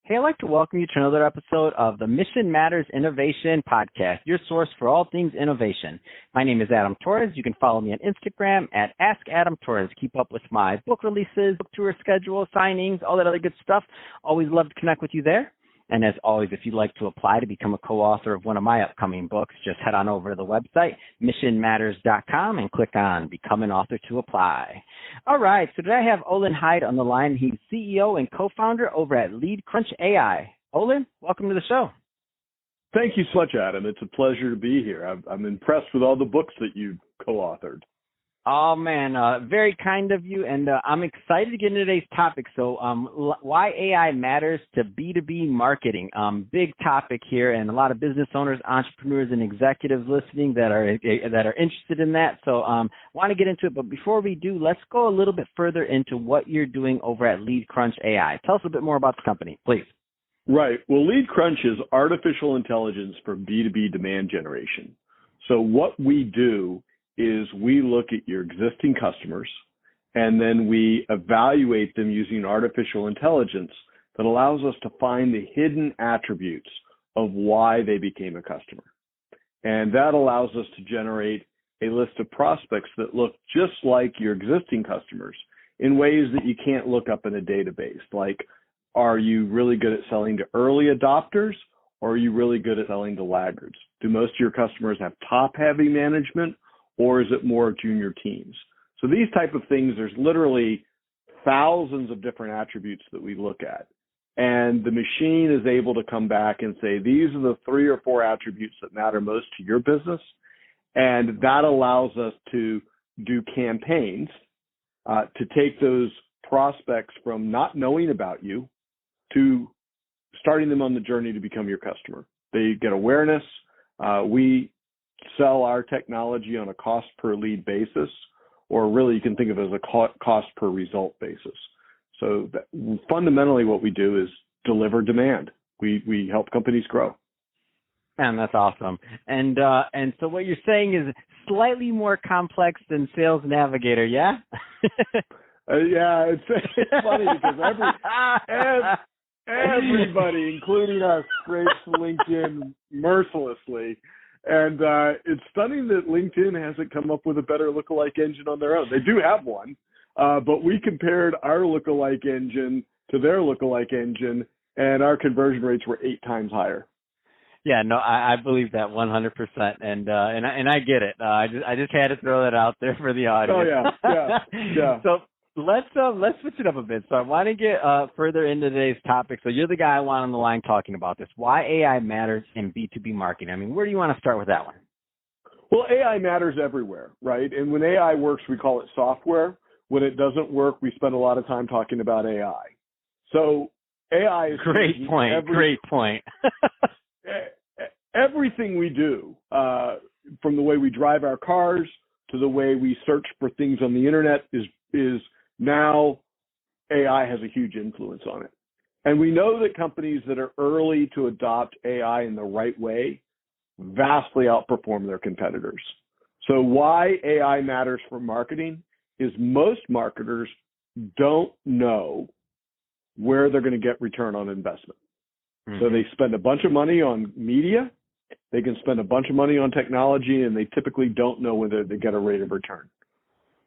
Hey, I'd like to welcome you to another episode of the Mission Matters Innovation Podcast, your source for all things innovation. My name is Adam Torres. You can follow me on Instagram at AskAdamTorres. Keep up with my book releases, book tour schedule, signings, all that other good stuff. Always love to connect with you there. And as always, if you'd like to apply to become a co-author of one of my upcoming books, just head on over to the website, missionmatters.com, and click on Become an Author to apply. All right, so today I have Olin Hyde on the line. He's CEO and co-founder over at LeadCrunch AI. Olin, welcome to the show. Thank you so much, Adam. It's a pleasure to be here. I'm impressed with all the books that you co-authored. Oh, man, very kind of you, and I'm excited to get into today's topic. So why AI matters to B2B marketing. Big topic here, and a lot of business owners, entrepreneurs, and executives listening that are interested in that. So want to get into it, but before we do, let's go a little bit further into what you're doing over at LeadCrunch AI. Tell us a bit more about the company, please. Right. Well, LeadCrunch is artificial intelligence for B2B demand generation. So what we do is we look at your existing customers, and then we evaluate them using artificial intelligence that allows us to find the hidden attributes of why they became a customer. And that allows us to generate a list of prospects that look just like your existing customers in ways that you can't look up in a database. Like, are you really good at selling to early adopters, or are you really good at selling to laggards? Do most of your customers have top-heavy management, or is it more junior teams? So these type of things, there's literally thousands of different attributes that we look at. And the machine is able to come back and say, these are the 3 or 4 attributes that matter most to your business. And that allows us to do campaigns to take those prospects from not knowing about you to starting them on the journey to become your customer. They get awareness. We sell our technology on a cost per lead basis, or really you can think of it as a cost per result basis. So fundamentally what we do is deliver demand. We help companies grow. Man, that's awesome. And so what you're saying is slightly more complex than Sales Navigator, yeah? Yeah, it's funny because everybody, including us, scrapes LinkedIn mercilessly. And it's stunning that LinkedIn hasn't come up with a better lookalike engine on their own. They do have one, but we compared our lookalike engine to their lookalike engine, and our conversion rates were 8 times higher. Yeah, no, I believe that 100%, and I get it. I just had to throw that out there for the audience. Oh yeah. So let's switch it up a bit. So I want to get further into today's topic. So you're the guy I want on the line talking about this. Why AI matters in B2B marketing. I mean, where do you want to start with that one? Well, AI matters everywhere, right? And when AI works, we call it software. When it doesn't work, we spend a lot of time talking about AI. So AI is great point. Everything we do, from the way we drive our cars to the way we search for things on the internet, is now AI has a huge influence on it. And we know that companies that are early to adopt AI in the right way vastly outperform their competitors. So why AI matters for marketing is most marketers don't know where they're going to get return on investment. Mm-hmm. So they spend a bunch of money on media, they can spend a bunch of money on technology, and they typically don't know whether they get a rate of return.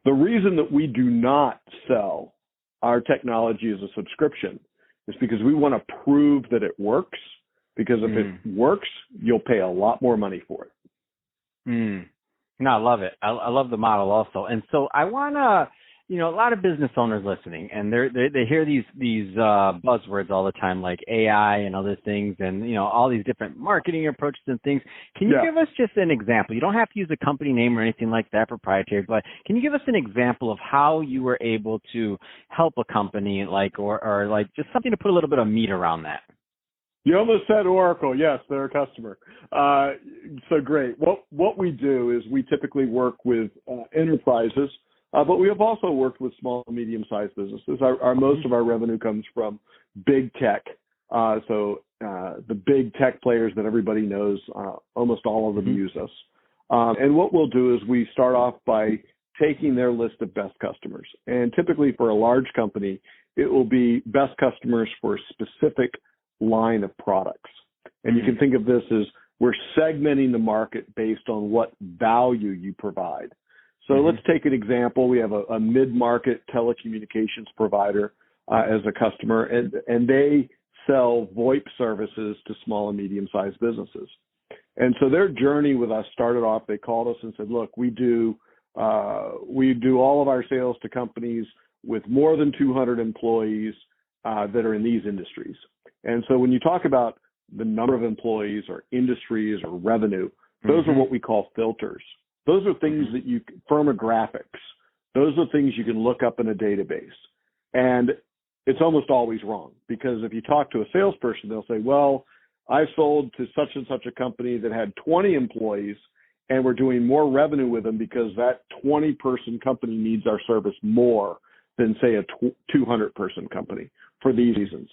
The reason that we do not sell our technology as a subscription is because we want to prove that it works, because if it works, you'll pay a lot more money for it. No, I love it. I love the model also. And so I want to, a lot of business owners listening, and they hear these buzzwords all the time, like AI and other things, and all these different marketing approaches and things. Can you give us just an example? You don't have to use a company name or anything like that, proprietary, but can you give us an example of how you were able to help a company, or just something to put a little bit of meat around that? You almost said Oracle. Yes, they're a customer. So great. What we do is we typically work with enterprises. But we have also worked with small and medium-sized businesses. Most of our revenue comes from big tech. So the big tech players that everybody knows, almost all of them use us. And what we'll do is we start off by taking their list of best customers. And typically for a large company, it will be best customers for specific line of products. And you can think of this as we're segmenting the market based on what value you provide. So let's take an example. We have a mid-market telecommunications provider as a customer, and they sell VoIP services to small and medium-sized businesses. And so their journey with us started off, they called us and said, look, we do all of our sales to companies with more than 200 employees that are in these industries. And so when you talk about the number of employees or industries or revenue, those are what we call filters. Those are things that firmographics, those are things you can look up in a database. And it's almost always wrong, because if you talk to a salesperson, they'll say, well, I sold to such and such a company that had 20 employees, and we're doing more revenue with them because that 20-person company needs our service more than, say, a 200-person company for these reasons.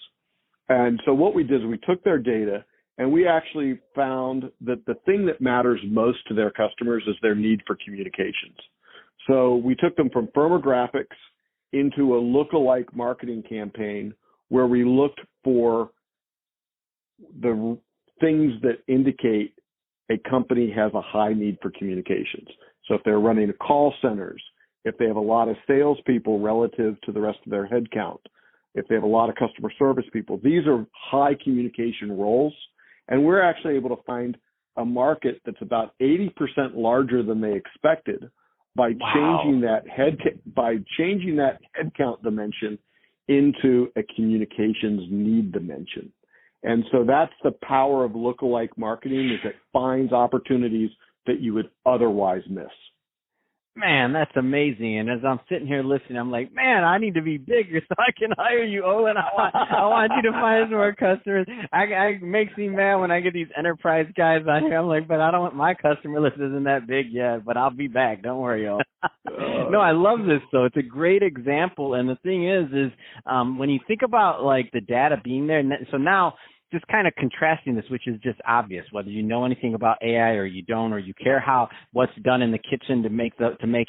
And so what we did is we took their data, and we actually found that the thing that matters most to their customers is their need for communications. So we took them from firmographics into a lookalike marketing campaign where we looked for the things that indicate a company has a high need for communications. So if they're running call centers, if they have a lot of salespeople relative to the rest of their headcount, if they have a lot of customer service people, these are high communication roles. And we're actually able to find a market that's about 80% larger than they expected by changing that headcount dimension into a communications need dimension. And so that's the power of lookalike marketing, is it finds opportunities that you would otherwise miss. Man, that's amazing. And as I'm sitting here listening, I'm like, man, I need to be bigger so I can hire you, Olin. I want you to find more customers. It makes me mad when I get these enterprise guys out here. I'm like, but I don't want, my customer list isn't that big yet, but I'll be back. Don't worry, Olin. No, I love this, though. It's a great example. And the thing is when you think about, like, the data being there, so now just kind of contrasting this, which is just obvious, whether you know anything about AI or you don't, or you care what's done in the kitchen to make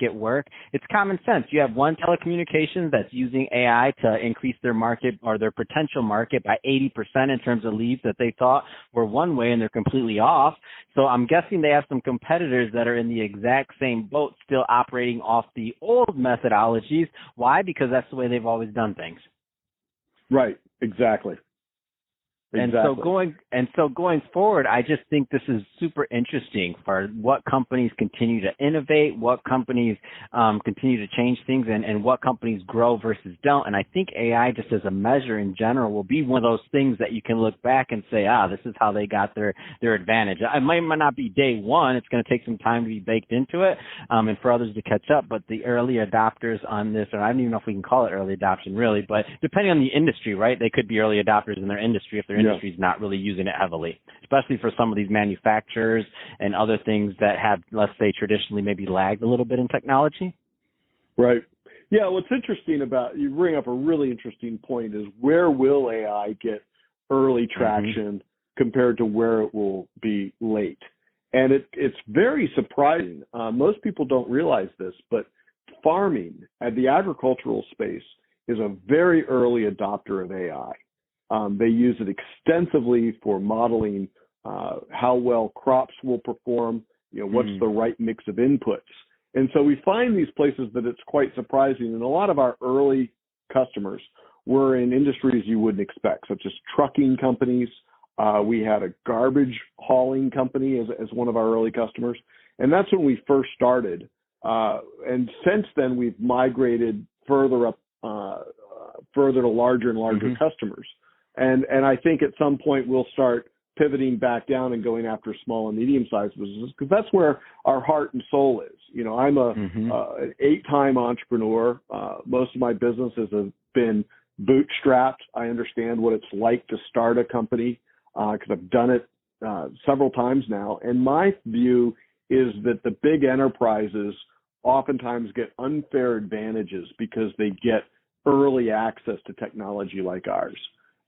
it work. It's common sense. You have one telecommunications that's using AI to increase their market or their potential market by 80% in terms of leads that they thought were one way, and they're completely off. So I'm guessing they have some competitors that are in the exact same boat, still operating off the old methodologies. Why? Because that's the way they've always done things. Right. Exactly. Exactly. And so going forward, I just think this is super interesting for what companies continue to innovate, what companies continue to change things, and what companies grow versus don't. And I think AI, just as a measure in general, will be one of those things that you can look back and say, this is how they got their advantage. It might not be day one. It's going to take some time to be baked into it, and for others to catch up. But the early adopters on this, or I don't even know if we can call it early adoption really, but depending on the industry, right? They could be early adopters in their industry if their industry is not really using it heavily, especially for some of these manufacturers and other things that have, let's say, traditionally maybe lagged a little bit in technology. Right. Yeah, what's interesting you bring up a really interesting point, is where will AI get early traction compared to where it will be late? And it's very surprising. Most people don't realize this, but farming at the agricultural space is a very early adopter of AI. They use it extensively for modeling how well crops will perform, what's the right mix of inputs. And so we find these places that it's quite surprising. And a lot of our early customers were in industries you wouldn't expect, such as trucking companies. We had a garbage hauling company as one of our early customers. And that's when we first started. And since then, we've migrated further up, further to larger and larger customers. And I think at some point we'll start pivoting back down and going after small and medium-sized businesses, because that's where our heart and soul is. I'm an 8-time entrepreneur. Most of my businesses have been bootstrapped. I understand what it's like to start a company because I've done it several times now. And my view is that the big enterprises oftentimes get unfair advantages because they get early access to technology like ours.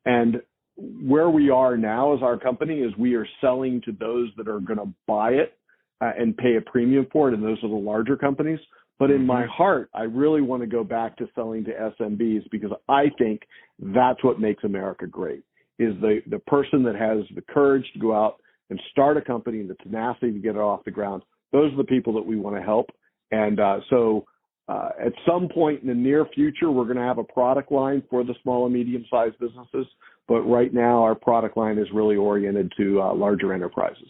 And where we are now as our company is we are selling to those that are going to buy it and pay a premium for it, and those are the larger companies. But in my heart, I really want to go back to selling to SMBs, because I think that's what makes America great, is the person that has the courage to go out and start a company and the tenacity to get it off the ground. Those are the people that we want to help. And so at some point in the near future, we're going to have a product line for the small and medium-sized businesses. But right now, our product line is really oriented to larger enterprises.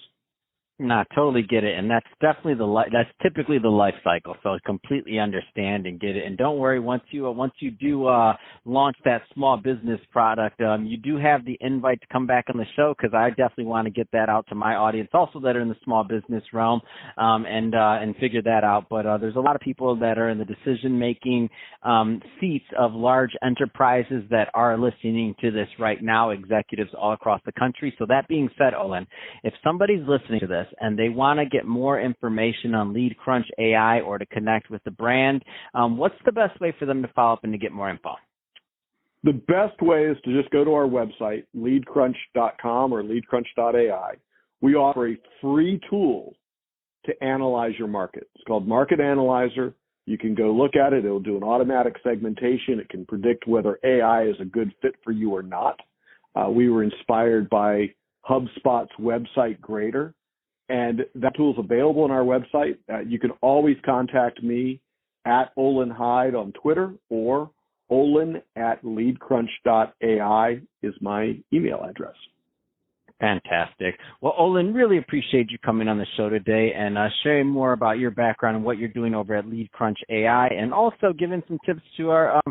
No, I totally get it, and that's definitely that's typically the life cycle. So I completely understand and get it. And don't worry, once you do launch that small business product, you do have the invite to come back on the show, because I definitely want to get that out to my audience also that are in the small business realm and figure that out. But there's a lot of people that are in the decision making seats of large enterprises that are listening to this right now, executives all across the country. So that being said, Olin, if somebody's listening to this and they want to get more information on LeadCrunch AI or to connect with the brand, what's the best way for them to follow up and to get more info? The best way is to just go to our website, leadcrunch.com or leadcrunch.ai. We offer a free tool to analyze your market. It's called Market Analyzer. You can go look at it. It'll do an automatic segmentation. It can predict whether AI is a good fit for you or not. We were inspired by HubSpot's website grader, and that tool is available on our website. You can always contact me at Olin Hyde on Twitter, or Olin at leadcrunch.ai is my email address. Fantastic. Well, Olin, really appreciate you coming on the show today and sharing more about your background and what you're doing over at LeadCrunch AI, and also giving some tips to our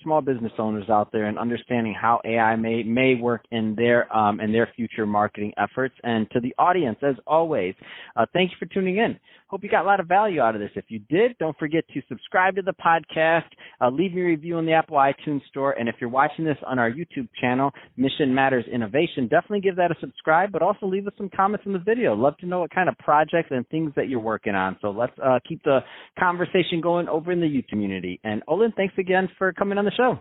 small business owners out there and understanding how AI may work in their future marketing efforts. And to the audience, as always, thank you for tuning in. Hope you got a lot of value out of this. If you did, don't forget to subscribe to the podcast, leave me a review in the Apple iTunes Store, and if you're watching this on our YouTube channel, Mission Matters Innovation, definitely give that a subscribe, but also leave us some comments in the video. Love to know what kind of projects and things that you're working on. So let's keep the conversation going over in the YouTube community. And Olin, thanks again for coming on the show.